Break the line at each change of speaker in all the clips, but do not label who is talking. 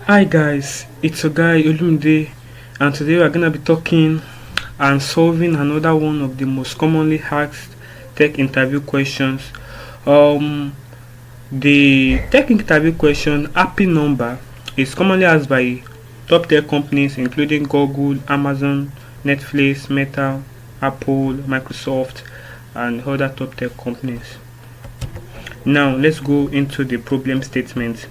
Hi guys, it's your guy Olumide, and today we're gonna be talking and solving another one of the most commonly asked tech interview questions. Um, the tech interview question happy number is commonly asked by top tech companies including Google, Amazon, Netflix, Meta, Apple, Microsoft, and other top tech companies. Now let's go into the problem statement.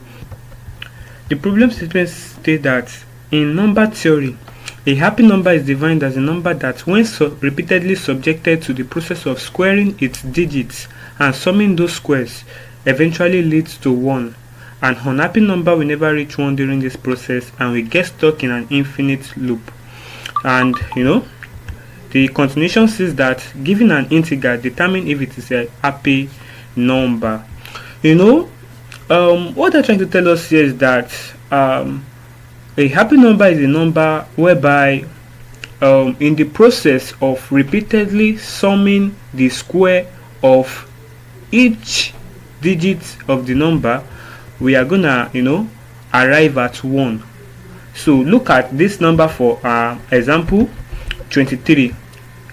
The problem statement states that in number theory, a happy number is defined as a number that, when repeatedly subjected to the process of squaring its digits and summing those squares, eventually leads to 1. An unhappy number will never reach 1 during this process and will get stuck in an infinite loop. And the continuation says that given an integer, determine if it is a happy number. What they're trying to tell us here is that a happy number is a number whereby in the process of repeatedly summing the square of each digit of the number, we are gonna arrive at 1. So look at this number for example 23.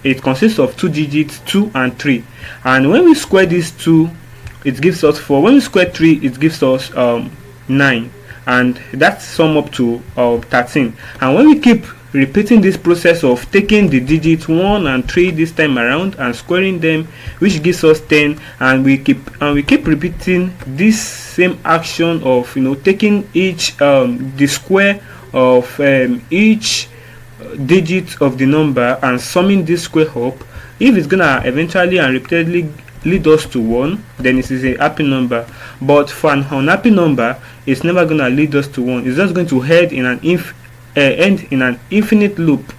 It consists of 2 digits, 2 and 3, and when we square these two, it gives us 4. When we square 3, it gives us 9, and that sum up to 13. And when we keep repeating this process of taking the digits 1 and 3 this time around and squaring them, which gives us 10, and we keep repeating this same action of taking each the square of each digit of the number and summing this square up, if it's gonna eventually and repeatedly lead us to 1, then it is a happy number. But for an unhappy number, it's never gonna lead us to 1. It's just going to end in an infinite loop.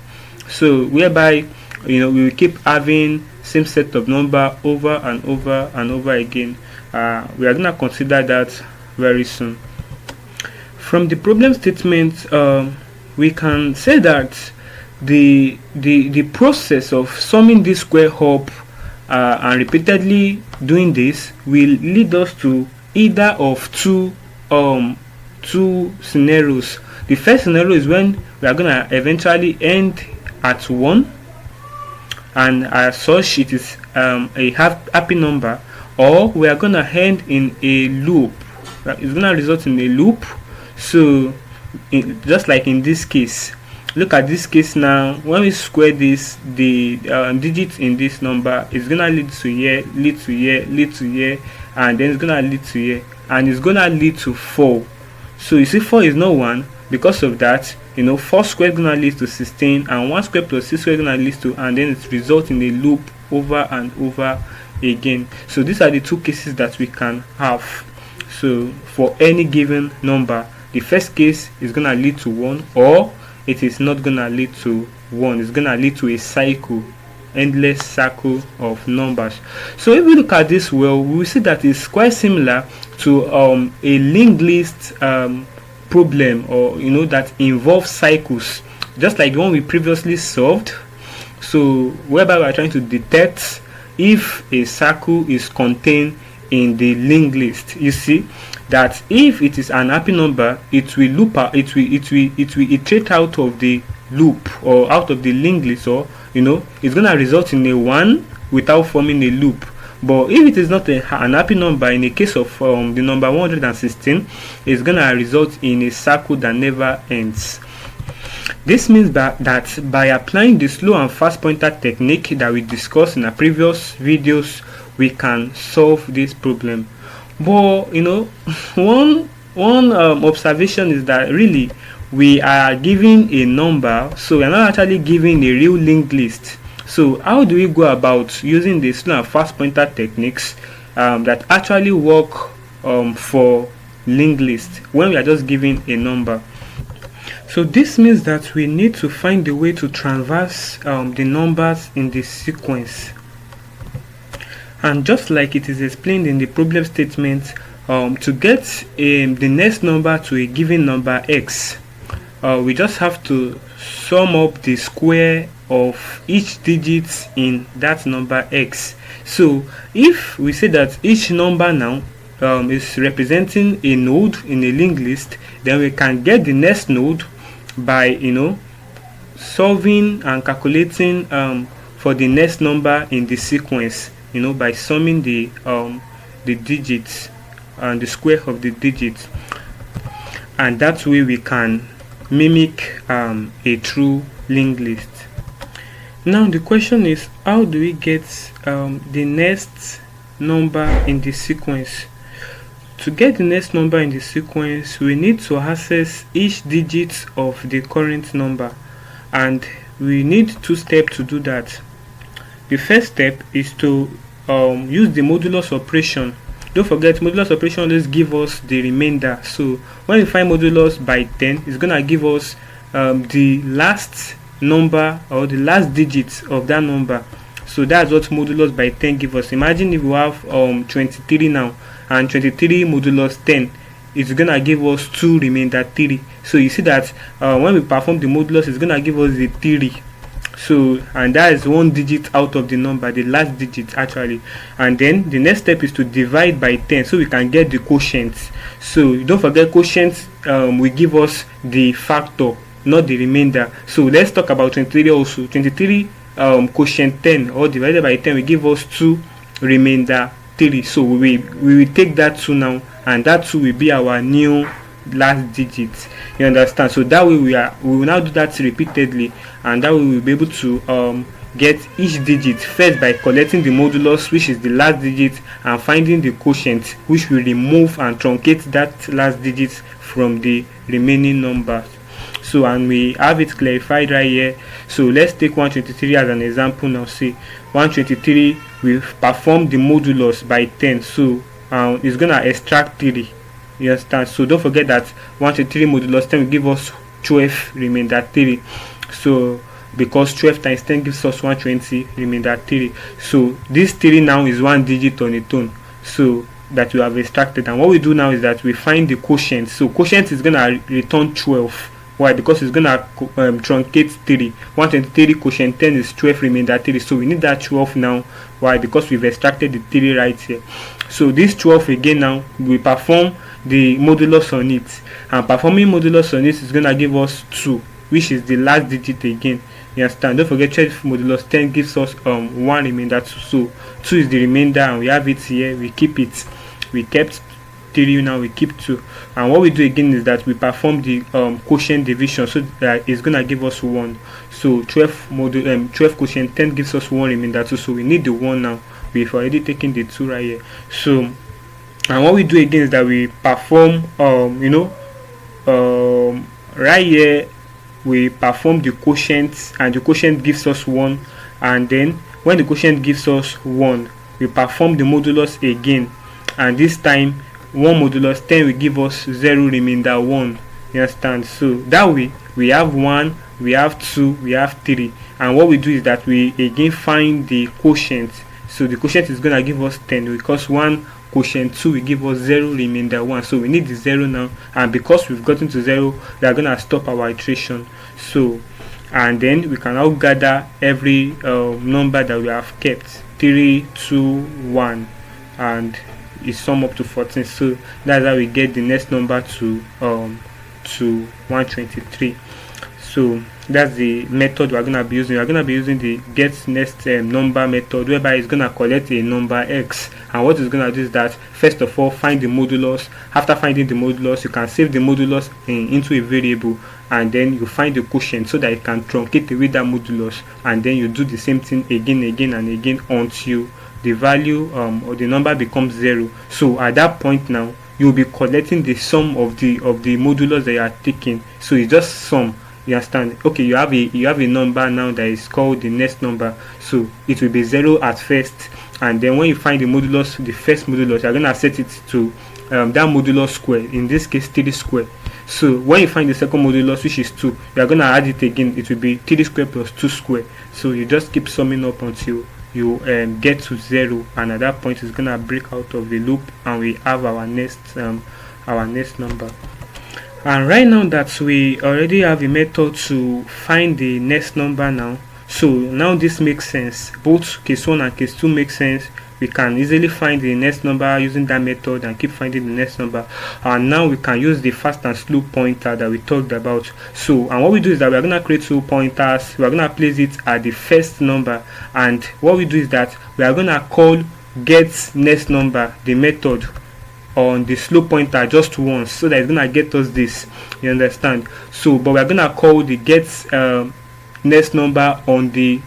So whereby we will keep having same set of number over and over and over again. We are gonna consider that very soon. From the problem statement, we can say that the process of summing this square up and repeatedly doing this will lead us to either of two scenarios. The first scenario is when we are gonna eventually end at 1, and as such it is a happy number, or we are gonna end in a loop. It's gonna result in a loop. So just like in this case, look at this case now. When we square this, the digits in this number is gonna lead to here, lead to here, lead to here, and then it's gonna lead to here, and it's gonna lead to 4. So you see 4 is not 1. Because of that, 4 squared gonna lead to 16, and 1 squared plus 6 squared gonna lead to, and then it results in a loop over and over again. So these are the two cases that we can have. So for any given number, the first case is gonna lead to 1, or it is not gonna lead to 1. It's gonna lead to a cycle, endless circle of numbers. So if we look at this well, we will see that it's quite similar to a linked list problem, or that involves cycles, just like the one we previously solved. So whereby we are trying to detect if a circle is contained in the linked list. You see that if it is an happy number, it will loop out, it will iterate out of the loop or out of the linked list, or it's gonna result in a 1 without forming a loop. But if it is not an happy number, in the case of the number 116, it's gonna result in a circle that never ends. This means that by applying the slow and fast pointer technique that we discussed in our previous videos, we can solve this problem. But one observation is that really we are giving a number, so we are not actually giving a real linked list. So how do we go about using the slow and fast pointer techniques that actually work for linked list when we are just giving a number? So this means that we need to find a way to traverse the numbers in the sequence. And just like it is explained in the problem statement, to get the next number to a given number x, we just have to sum up the square of each digit in that number x. So if we say that each number now is representing a node in a linked list, then we can get the next node by solving and calculating for the next number in the sequence, by summing the digits and the square of the digits, and that way we can mimic a true linked list. Now the question is, how do we get the next number in the sequence? To get the next number in the sequence, we need to access each digit of the current number, and we need two steps to do that. The first step is to use the modulus operation. Don't forget, modulus operation always give us the remainder. So when we find modulus by 10, it's gonna give us the last number or the last digits of that number. So that's what modulus by 10 give us. Imagine if we have 23 now, and 23 modulus 10, it's gonna give us 2 remainder 3. So you see that when we perform the modulus, it's gonna give us the 3. So, and that is one digit out of the number, the last digit actually. And then the next step is to divide by 10, so we can get the quotient. So don't forget, quotient will give us the factor, not the remainder. So let's talk about 23 also. 23 quotient 10 or divided by 10 will give us 2 remainder 3. So we will take that 2 now, and that 2 will be our new last digit. You understand? So that way we will now do that repeatedly, and that way we will be able to get each digit first by collecting the modulus, which is the last digit, and finding the quotient, which will remove and truncate that last digit from the remaining numbers. So, and we have it clarified right here. So let's take 123 as an example now. See, 123, we perform the modulus by 10, so it's gonna extract 3. You understand? So don't forget that 123 modulus 10 will give us 12 remainder 3. So because 12 times 10 gives us 120 remainder 3. So this 3 now is one digit on its own, so that we have extracted. And what we do now is that we find the quotient. So quotient is gonna return 12. Why? Because it's gonna truncate 3. 123 quotient 10 is 12 remainder 3. So we need that 12 now. Why? Because we've extracted the 3 right here. So this 12 again, now we perform the modulus on it, and performing modulus on it is gonna give us 2, which is the last digit again. You understand? Don't forget, 12 modulus 10 gives us 1 remainder 2. So 2 is the remainder, and we have it here. We keep it. We kept 3, now we keep 2. And what we do again is that we perform the quotient division, so that it's gonna give us 1. So 12 quotient 10 gives us 1 remainder 2. So we need the 1 now. We've already taken the 2 right here. So, and what we do again is that we perform right here we perform the quotient, and the quotient gives us 1. And then when the quotient gives us 1, we perform the modulus again, and this time 1 modulus 10 will give us 0 remainder 1. You understand? So that way we have 1, we have 2, we have 3. And what we do is that we again find the quotient. So the quotient is gonna give us 10, because 1 quotient 2 will give us 0 remainder 1. So we need the 0 now, and because we've gotten to 0, we are gonna stop our iteration. So, and then we can now gather every number that we have kept, 3, 2, 1, and it sum up to 14. So that's how we get the next number to 123. So that's the method we're gonna be using. We're gonna be using the get next number method, whereby it's gonna collect a number x, and what it's gonna do is that first of all find the modulus. After finding the modulus, you can save the modulus into a variable, and then you find the quotient so that it can truncate away that modulus, and then you do the same thing again and again until the value or the number becomes 0. So at that point now you'll be collecting the sum of the modulus that you are taking. So it's just sum. You understand? Okay, you have a number now that is called the next number, so it will be 0 at first, and then when you find the modulus, the first modulus, you're gonna set it to that modulus square, in this case 3 square. So when you find the second modulus, which is 2, you're gonna add it again. It will be 3 square plus 2 square. So you just keep summing up until you get to 0, and at that point it's gonna break out of the loop, and we have our next number. And right now that we already have a method to find the next number now, so now this makes sense. Both case 1 and case 2 make sense. we can easily find the next number using that method and keep finding the next number. And now we can use the fast and slow pointer that we talked about. So, and what we do is that we're going to create 2 pointers. We're going to place it at the first number, and what we do is that we are going to call get next number, the method, on the slow pointer just once, so that it's gonna get us this, you understand. So but we're gonna call the get next number on the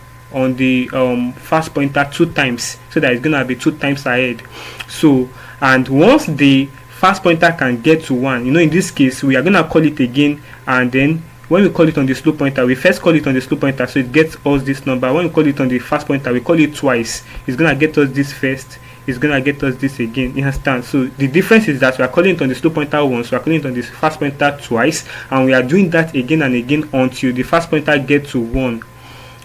fast pointer 2 times, so that it's gonna be 2 times ahead. So, and once the fast pointer can get to 1, in this case we are gonna call it again, and then when we call it on the slow pointer, we first call it on the slow pointer, so it gets us this number. When we call it on the fast pointer, we call it twice. It's gonna get us this first, it's gonna get us this again, you understand. So the difference is that we are calling it on the slow pointer once, we are calling it on the fast pointer twice, and we are doing that again and again until the fast pointer gets to 1,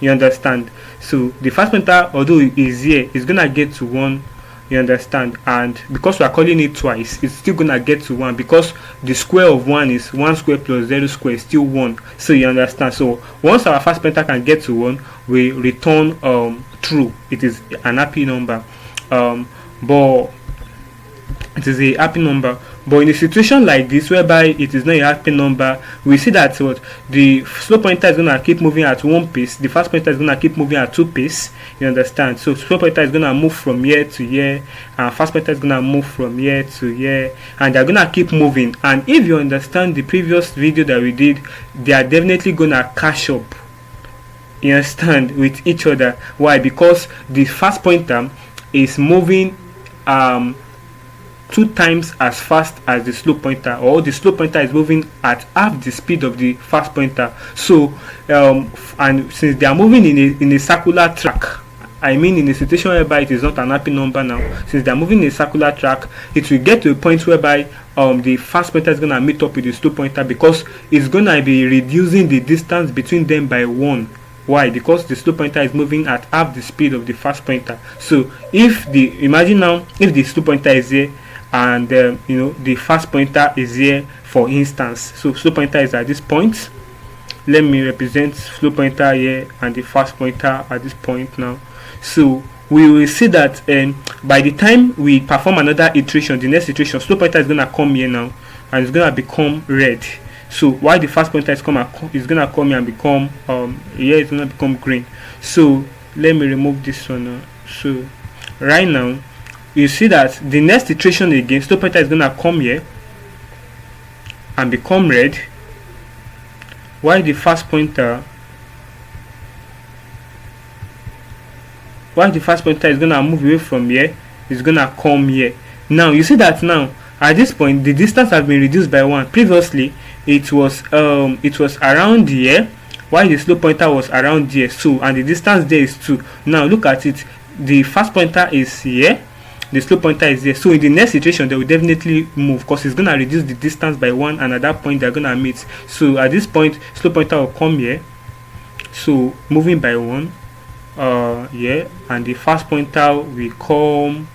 you understand. So the fast pointer, although it is here, is gonna get to 1, you understand, and because we are calling it twice, it's still gonna get to 1, because the square of 1 is 1 square plus 0 square is still 1. So you understand. So once our fast pointer can get to 1, we return true. It is an happy number. But it is a happy number. But in a situation like this, whereby it is not a happy number, we see that what the slow pointer is gonna keep moving at 1 pace, the fast pointer is gonna keep moving at 2 pace, you understand. So slow pointer is gonna move from here to here, and fast pointer is gonna move from here to here, and they're gonna keep moving. And if you understand the previous video that we did, they are definitely gonna catch up, you understand, with each other. Why? Because the fast pointer is moving 2 times as fast as the slow pointer, or the slow pointer is moving at half the speed of the fast pointer. So and since they are moving in a circular track, I mean in a situation whereby it is not an happy number now, since they are moving in a circular track, it will get to a point whereby the fast pointer is gonna meet up with the slow pointer, because it's gonna be reducing the distance between them by 1. Why? Because the slow pointer is moving at half the speed of the fast pointer. So imagine now if the slow pointer is here, and the fast pointer is here, for instance. So slow pointer is at this point. Let me represent slow pointer here and the fast pointer at this point now. So we will see that by the time we perform another iteration, the next iteration, slow pointer is gonna come here now, and it's gonna become red. So while the fast pointer is gonna come here and become here, it's gonna become green. So let me remove this one now. So right now you see that the next iteration again, slow pointer is gonna come here and become red, while the fast pointer is gonna move away from here, it's gonna come here. Now you see that now at this point the distance has been reduced by 1. Previously it was around here, while the slow pointer was around here. So, and the distance there is 2. Now look at it, the fast pointer is here, the slow pointer is here. So in the next iteration they will definitely move, because it's gonna reduce the distance by 1, and at that point they're gonna meet. So at this point slow pointer will come here, so moving by 1 here, and the fast pointer will come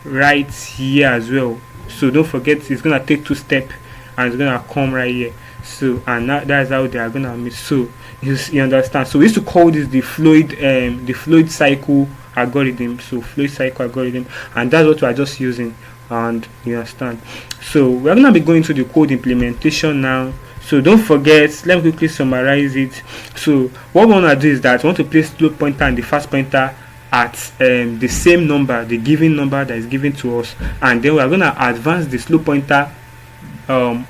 right here as well. So don't forget, it's gonna take 2 steps, and it's gonna come right here. So, and that's how they are gonna meet. So you understand. So we used to call this the Floyd cycle algorithm. So Floyd cycle algorithm, and that's what we are just using, and you understand. So we're gonna be going to the code implementation now. So don't forget, let me quickly summarize it. So what we want to do is that we want to place slow pointer and the fast pointer at the same number, the given number that is given to us, and then we are going to advance the slow pointer 1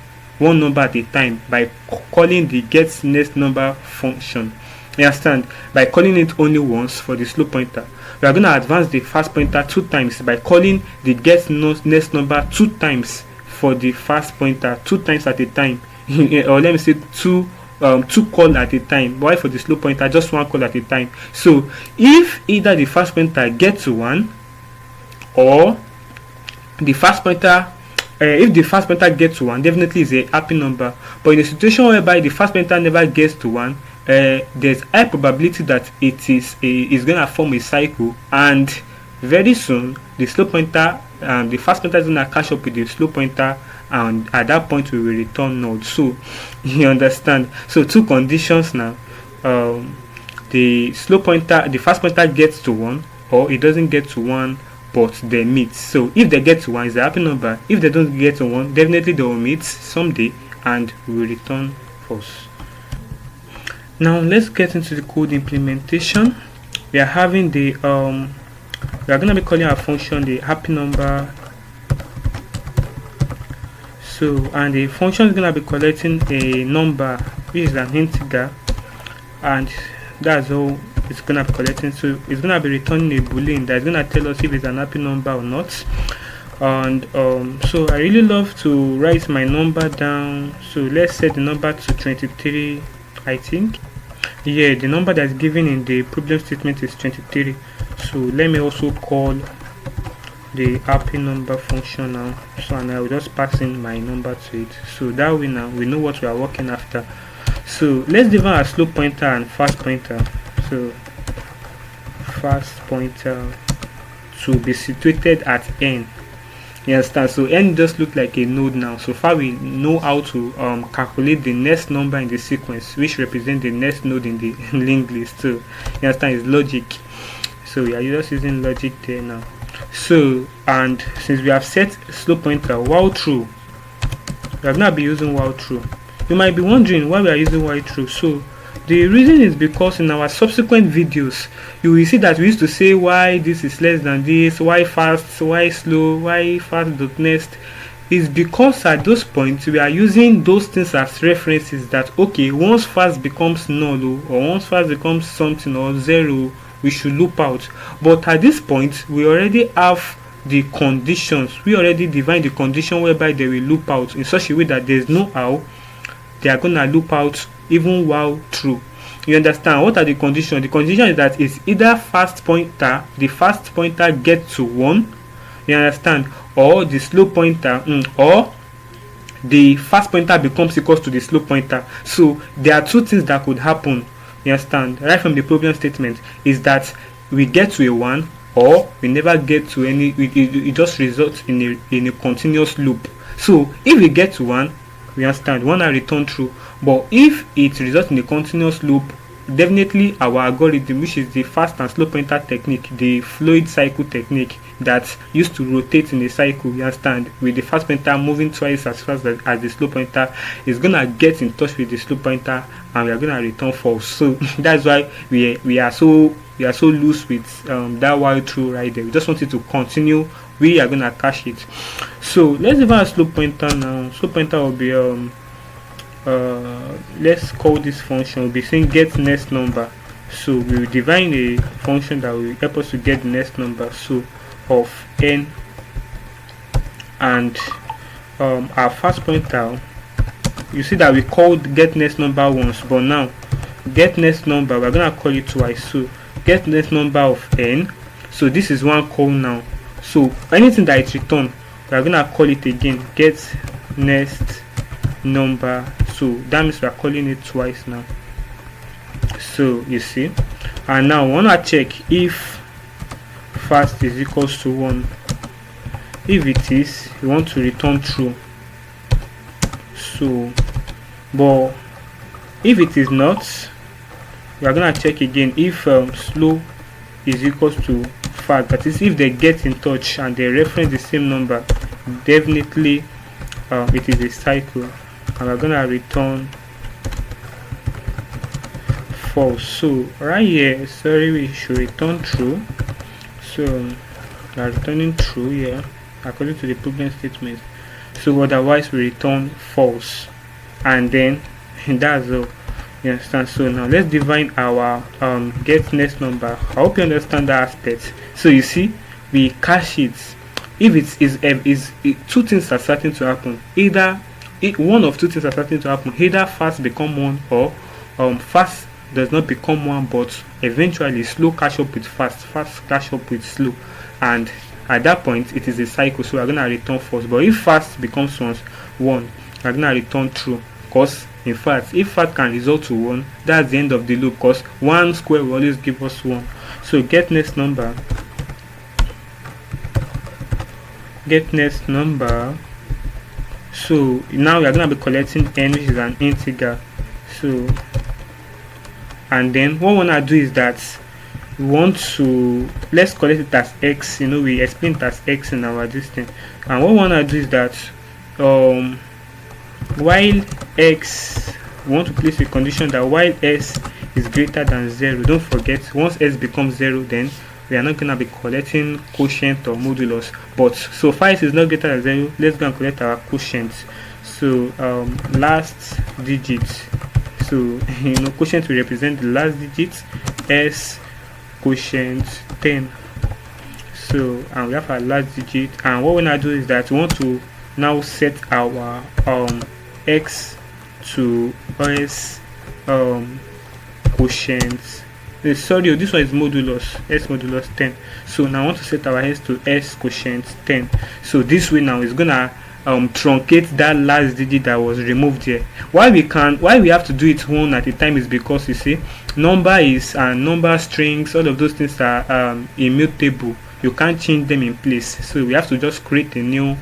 number at a time by calling the get next number function. You understand? By calling it only once for the slow pointer. We are going to advance the fast pointer 2 times by calling the get next number 2 times for the fast pointer, 2 times at a time. Or let me say 2 call at a time. Why for the slow pointer? Just 1 call at a time. So if either the fast pointer gets to 1, or the fast pointer, if the fast pointer gets to 1, definitely is a happy number. But in a situation whereby the fast pointer never gets to 1, there's high probability that it is gonna form a cycle, and very soon the slow pointer the fast pointer is gonna catch up with the slow pointer, and at that point we will return null. So you understand. So 2 conditions now. The fast pointer gets to 1, or it doesn't get to 1, but they meet. So if they get to 1, it's a happy number. If they don't get to 1, definitely they will meet someday and will return false. Now let's get into the code implementation. We are having the we are going to be calling our function the happy number. So, and the function is going to be collecting a number which is an integer, and that's all it's going to be collecting. So it's going to be returning a boolean that's going to tell us if it's an happy number or not. And so I really love to write my number down. So let's set the number to 23. I think, yeah, the number that's given in the problem statement is 23. So let me also call the happy number function now. So, and I will just pass in my number to it. So that way now we know what we are working after. So let's define a slope pointer and fast pointer. So fast pointer to be situated at n. You understand? So n just look like a node now. So far we know how to calculate the next number in the sequence, which represents the next node in the linked list. So you understand, it's logic. So we are just using logic there now. So, and since we have set slope pointer while true, we have not been using while true. You might be wondering why we are using while true. So the reason is because in our subsequent videos you will see that we used to say why this is less than this, why fast, why slow, why fast dot next. Is because at those points we are using those things as references that okay, once fast becomes null or once fast becomes something or 0, we should loop out. But at this point we already have the conditions. We already define the condition whereby they will loop out in such a way that there is no how they are gonna loop out even while true. You understand? What are the conditions? The condition is that it's either fast pointer, the fast pointer gets to 1, you understand, or the slow pointer or the fast pointer becomes equal to the slow pointer. So there are two things that could happen. You understand? Right from the problem statement is that we get to a 1 or we never get to any. It just results in a continuous loop. So if we get to 1, we understand 1 are return true. But if it results in a continuous loop, definitely our algorithm, which is the fast and slow pointer technique, the Floyd cycle technique that used to rotate in a cycle, you understand, with the fast pointer moving twice as fast as the slow pointer, is gonna get in touch with the slow pointer and we are gonna return false. So that's why we are so loose with that while true right there. We just wanted to continue. We are gonna cache it. So let's define a slow pointer now. Slow pointer will be let's call this function, we'll be saying get next number. So we will define a function that will help us to get the next number, so of n, and our fast pointer, you see that we called get next number once, but now get next number we're gonna call it twice. So get next number of n, so this is one call now. So anything that it return, we're gonna call it again, get next number. So that means we are calling it twice now. So you see, and now we want to check if fast is equals to 1. If it is, we want to return true. So, but if it is not, we are gonna check again if slow is equals to fast. That is, if they get in touch and they reference the same number, definitely it is a cycle, and we're gonna return false. So right here, sorry, we should return true. So we are returning true here according to the problem statement. So otherwise we return false, and then that's all. You understand? So now let's define our get next number. I hope you understand that aspect. So you see, we cache it. If two things are starting to happen, either one of two things are starting to happen, either fast become 1 or fast does not become 1, but eventually slow catch up with fast catch up with slow, and at that point it is a cycle. So we're gonna return false. But if fast becomes 1, we're gonna return true, because in fact if fast can result to 1, that's the end of the loop, because 1 square will always give us 1. So get next number, so now we are going to be collecting n, which is an integer. So, and then what we want to do is that we want to, let's collect it as x. We explain it as x in our this thing, and what we want to do is that while x, we want to place a condition that while s is greater than 0, don't forget, once s becomes 0, then we are not going to be collecting quotient or modulus. But so far s is not greater than 0, let's go and collect our quotient. So last digit, so quotient will represent the last digit, s quotient 10. So and we have our last digit, and what we're going to do is that we want to now set our x to s quotient, sorry, this one is modulus, s modulus 10. So now I want to set our s to s quotient 10. So this way now is gonna truncate that last digit that was removed here. Why we have to do it one at a time is because, you see, number strings, all of those things are immutable. You can't change them in place, so we have to just create a new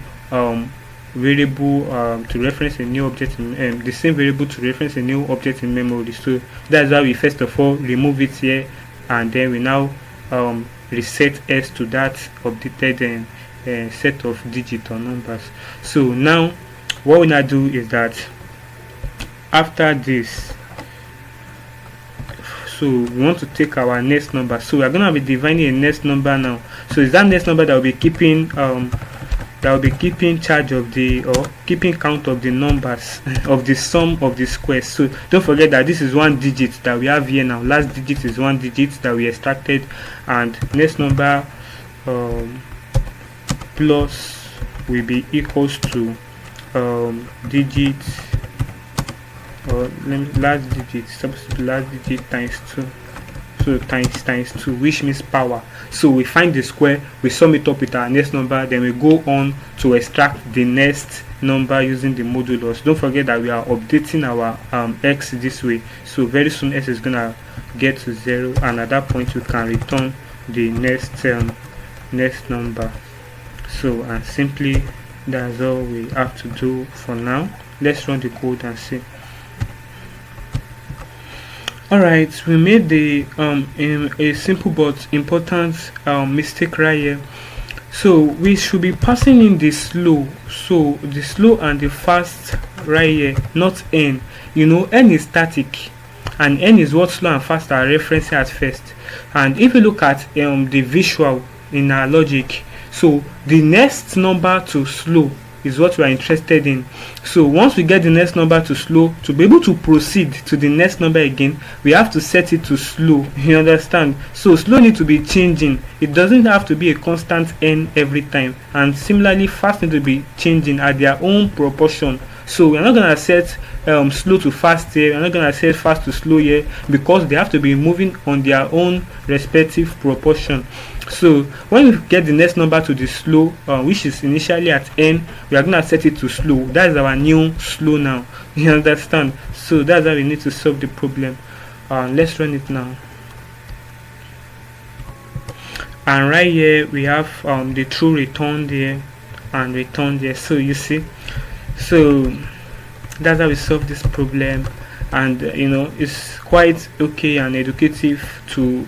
variable to reference a new object in the same variable to reference a new object in memory. So that's why we first of all remove it here, and then we now reset s to that updated set of digits or numbers. So now what we now do is that after this, so we want to take our next number. So we're gonna be defining a next number now. So it's that next number that will be keeping charge of the, or keeping count of the numbers of the sum of the squares. So don't forget that this is one digit that we have here now. Last digit is one digit that we extracted, and next number plus will be equals to digit, or last digit, supposed to be last digit times 2. So times 2, which means power. So we find the square, we sum it up with our next number, then we go on to extract the next number using the modulus. Don't forget that we are updating our x this way, so very soon s is gonna get to 0, and at that point we can return the next number. So, and simply that's all we have to do for now. Let's run the code and see. Alright, we made the a simple but important mistake right here. So we should be passing in the slow, so the slow and the fast right here, not n. N is static, and n is what slow and fast are referencing at first. And if you look at the visual in our logic, so the next number to slow is what we are interested in. So once we get the next number to slow, to be able to proceed to the next number again, we have to set it to slow. You understand? So slow need to be changing. It doesn't have to be a constant n every time, and similarly fast need to be changing at their own proportion. So we're not gonna set slow to fast here, we're not gonna set fast to slow here, because they have to be moving on their own respective proportion. So when we get the next number to the slow, which is initially at n, we are gonna set it to slow. That is our new slow now. You understand? So that's how we need to solve the problem. Let's run it now. And right here we have the true returned here and returned here. So you see, so that's how we solve this problem. And it's quite okay and educative to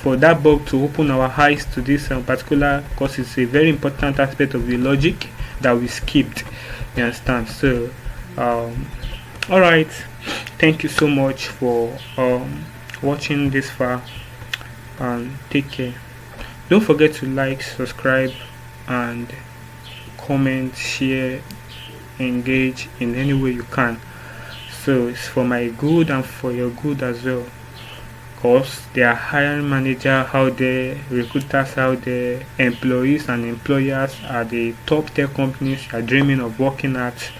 for that bug to open our eyes to this particular, because it's a very important aspect of the logic that we skipped. You understand? So alright, thank you so much for watching this far, and take care. Don't forget to like, subscribe, and comment, share, engage in any way you can. So it's for my good and for your good as well, because there are hiring managers out there, recruiters out there, employees and employers at the top tech companies you are dreaming of working at,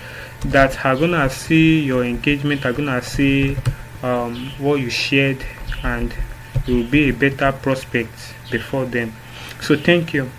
that are gonna see your engagement, are gonna see what you shared, and you will be a better prospect before them. So thank you.